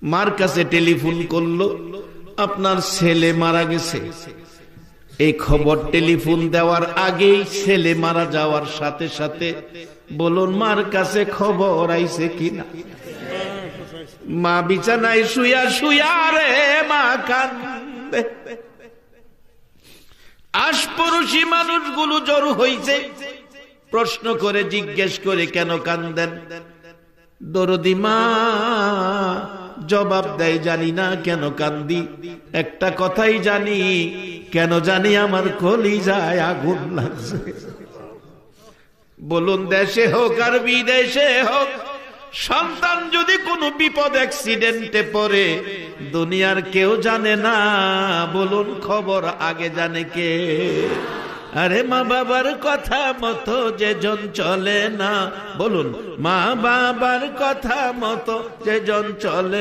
মার কাছে টেলিফোন করলো, আপনার ছেলে মারা গেছে। এই খবর টেলিফোন দেওয়ার আগেই ছেলে মারা যাওয়ার সাথে সাথে বলুন মার কাছে খবর আইছে কিনা? মা বিছানায় শুয়া শুয়া রে মা কান্দে। আশপড়শি মানুষগুলো জড়ো হইছে, প্রশ্ন করে জিজ্ঞেস করে কেন কান্দেন? দরদি মা জবাব দেয় জানি না কেন কান্দি, একটা কথাই জানি, কেন জানি আমার কলিজায় আগুন লাগছে। বলুন দেশে হোক আর বিদেশে হোক, সন্তান যদি কোনো বিপদ অ্যাক্সিডেন্টে পড়ে দুনিয়ার কেউ জানে না, বলুন খবর আগে জানে কে? আরে মা বাবার কথা মতো যেজন চলে না, বলুন মা বাবার কথা মতো যেজন চলে